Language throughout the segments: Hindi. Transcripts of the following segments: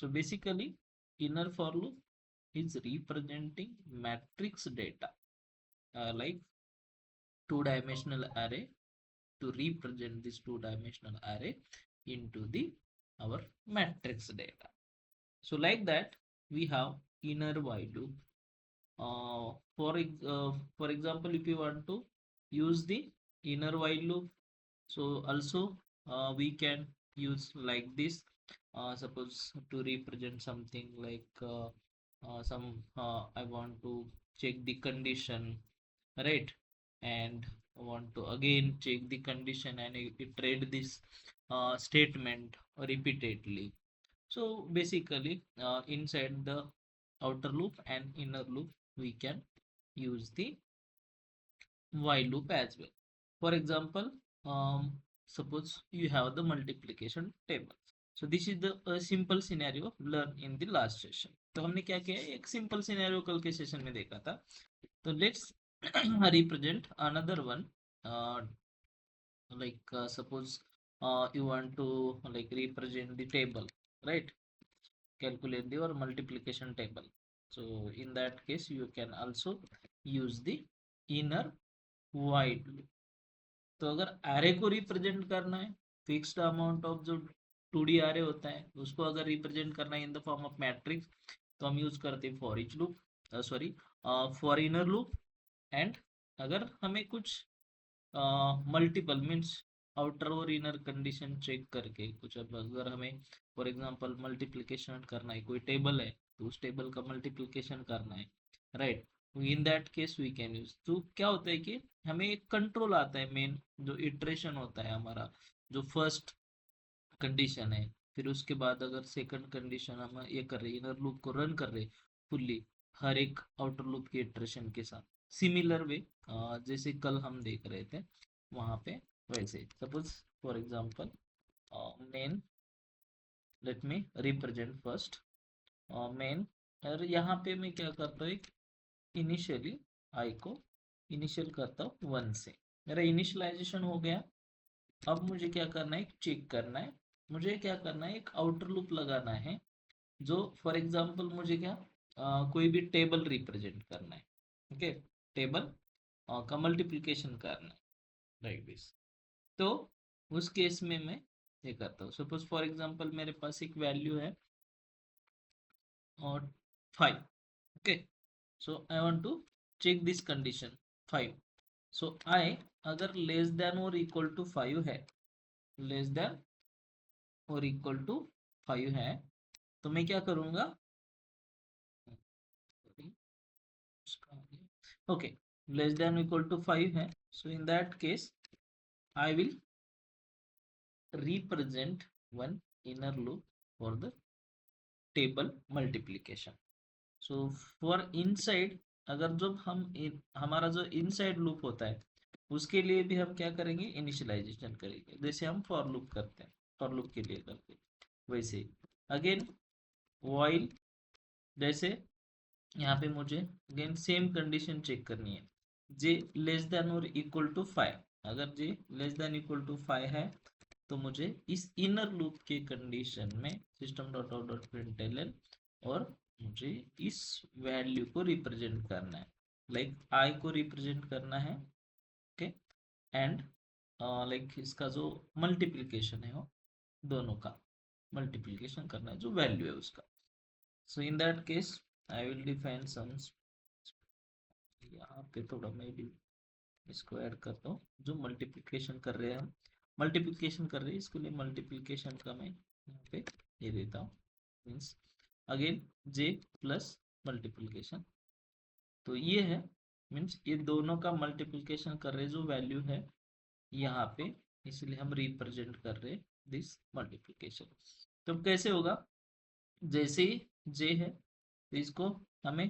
So basically, inner for loop is representing matrix data, like two-dimensional array, to represent this two-dimensional array into the our matrix data. So like that, we have inner while loop. For example, if you want to use the inner while loop, so also we can use like this. Suppose to represent something like I want to check the condition, right? And I want to again check the condition and iterate this statement repeatedly. So basically, inside the outer loop and inner loop, we can use the while loop as well. For example, suppose you have the multiplication table. So this is the simple scenario learned in the last session. तो हमने क्या किया, एक simple scenario कल के session में देखा था. तो let's represent another one. Suppose you want to like represent the table, right? Calculate the or multiplication table. So in that case, you can also use the inner while loop. तो अगर array को represent करना है, fixed amount of जो 2D array होता है उसको अगर represent करना है in the form of matrix, तो हम यूज करते हैं for each loop, for inner loop. And अगर हमें कुछ मल्टीपल मीन्स आउटर और इनर कंडीशन चेक करके कुछ, अब अगर हमें फॉर एग्जांपल मल्टीप्लिकेशन करना है, कोई टेबल है तो उस टेबल का मल्टीप्लिकेशन करना है, right? In that case we can use. तो क्या होता है कि हमें एक कंट्रोल आता है, मेन जो इटरेशन होता है हमारा, जो फर्स्ट कंडीशन है, फिर उसके बाद अगर सेकंड कंडीशन हम ये कर रहे हैं, इनर लूप को रन कर रहे फुल्ली हर एक आउटर लूप के इटरेशन के साथ, सिमिलर वे जैसे कल हम देख रहे थे वहां पे वैसे. Suppose for example main, let me represent first main. और यहाँ पे मैं क्या करता हूँ, इनिशियली आई को इनिशियल करता हूँ 1 से. मेरा इनिशियलाइजेशन हो गया. अब मुझे क्या करना है, चेक करना है, मुझे क्या करना है, एक आउटर लूप लगाना है जो फॉर एग्जांपल मुझे क्या कोई भी टेबल रिप्रेजेंट करना है. ओके, टेबल का मल्टीप्लिकेशन करना है लाइक दिस. तो उस केस में मैं ये करता हूँ. सपोज फॉर एग्जांपल मेरे पास एक वैल्यू है और 5. Okay, so I want to check this condition 5. So I अगर less than or equal to 5 है, less than or equal to 5 है, तो मैं क्या करूंगा, okay, less than equal to 5 है. So in that case I will represent one inner loop for the table multiplication. So for inside, अगर जब हम हमारा जो इनसाइड लूप होता है उसके लिए भी हम क्या करेंगे, इनिशियलाइजेशन करेंगे, जैसे हम फॉर लूप करते हैं, फॉर लूप के लिए करते हैं वैसे. अगेन व्हाइल, जैसे यहाँ पे मुझे अगेन सेम कंडीशन चेक करनी है, जे less than or equal to 5. अगर जे लेस देन इक्वल टू 5 है तो मुझे इस इनर लूप के कंडीशन में system dot out dot println और मुझे इस वैल्यू को रिप्रेजेंट करना है, लाइक आई को रिप्रेजेंट करना है. ओके, एंड लाइक इसका जो मल्टीप्लिकेशन है वो दोनों का मल्टीप्लिकेशन करना है, जो वैल्यू है उसका. So in that case I will define some, यहाँ पे थोड़ा मैं भी इसको ऐड करता हूँ, जो मल्टीप्लिकेशन कर रहे हैं हम, मल्टीप्लिकेशन कर रहे हैं इसके लिए मल्टीप्लिकेशन का मैं यहाँ पे ये देता हूँ, मीन्स अगेन जे प्लस मल्टीप्लिकेशन. तो ये है, मीन्स ये दोनों का मल्टीप्लिकेशन कर रहे जो वैल्यू है यहाँ पे, इसलिए हम रिप्रेजेंट कर रहे दिस मल्टीप्लिकेशन. तो कैसे होगा, जैसे ही जे है तो इसको हमें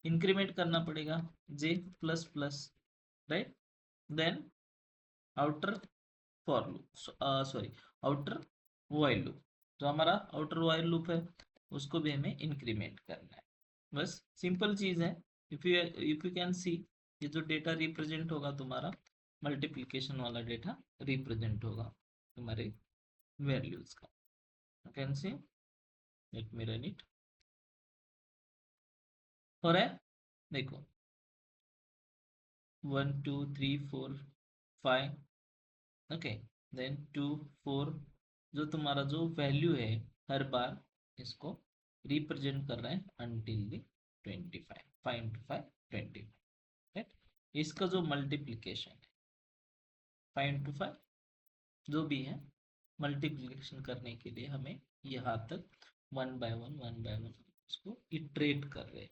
इंक्रीमेंट करना पड़ेगा, J plus plus, right? Then outer for loop, sorry outer while loop, जो हमारा आउटर व्हाइल लूप है उसको भी हमें इंक्रीमेंट करना है. बस सिंपल चीज है. इफ यू कैन सी, ये जो डेटा रिप्रेजेंट होगा तुम्हारा मल्टीप्लिकेशन वाला डेटा रिप्रेजेंट होगा तुम्हारे वैल्यूज का. Can see let me run it. हो रहा है, देखो 1 2 3 4 5, ओके, देन 2 4, जो तुम्हारा जो वैल्यू है हर बार इसको रिप्रेजेंट कर रहे हैं अनटिल दी 25, 5 into 5 25, राइट। इसका जो मल्टीप्लीकेशन है 5 into 5 जो भी है, मल्टीप्लीकेशन करने के लिए हमें यहाँ तक 1 by 1 उसको इटरेट कर रहे हैं।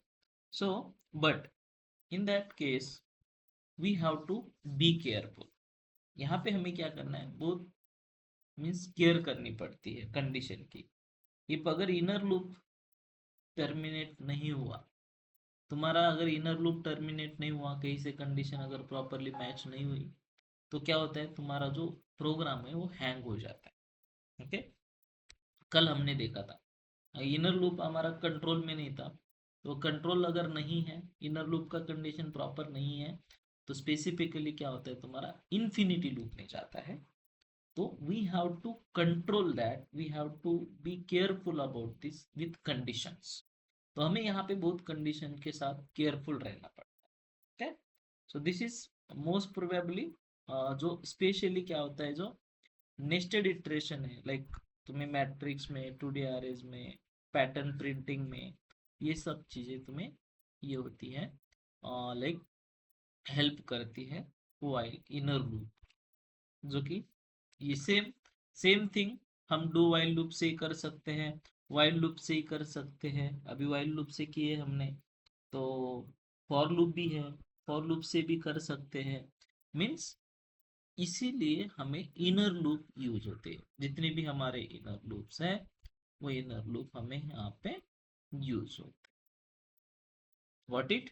So but in that case we have to be careful. यहाँ पे हमें क्या करना है, बहुत मीन्स केयर करनी पड़ती है कंडीशन की। इफ अगर इनर लूप टर्मिनेट नहीं हुआ, तुम्हारा अगर इनर लूप टर्मिनेट नहीं हुआ, कहीं से कंडीशन अगर प्रॉपरली मैच नहीं हुई, तो क्या होता है, तुम्हारा जो प्रोग्राम है वो हैंग हो जाता है। ओके, कल हमने देखा था इनर लूप हमारा कंट्रोल में नहीं था, तो कंट्रोल अगर नहीं है, इनर लूप का कंडीशन प्रॉपर नहीं है, तो स्पेसिफिकली क्या होता है, तुम्हारा इन्फिनिटी लूप में जाता है। तो we have to control that, we have to be careful about this with conditions. तो हमें यहाँ पे बहुत कंडीशन के साथ केयरफुल रहना पड़ता है। Okay, so this is most probably जो स्पेशली क्या होता है, जो नेस्टेड इटरेशन है, लाइक तुम्हें मैट्रिक्स में, 2D अरेज में, पैटर्न प्रिंटिंग में, ये सब चीजें तुम्हें ये होती है, लाइक हेल्प करती है वाइल इनर लूप, जो कि ये सेम सेम थिंग हम डू वाइल लूप से ही कर सकते हैं, वाइल लूप से ही कर सकते हैं। अभी वाइल लूप से किए हमने, तो फॉर लूप भी है, फॉर लूप से भी कर सकते हैं। मीन्स इसीलिए हमें इनर लूप यूज होते हैं, जितने भी हमारे इनर लूप्स हैं वो इनर लूप हमें यहाँ पे यूज होते हैं। What it?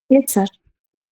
Yes, sir.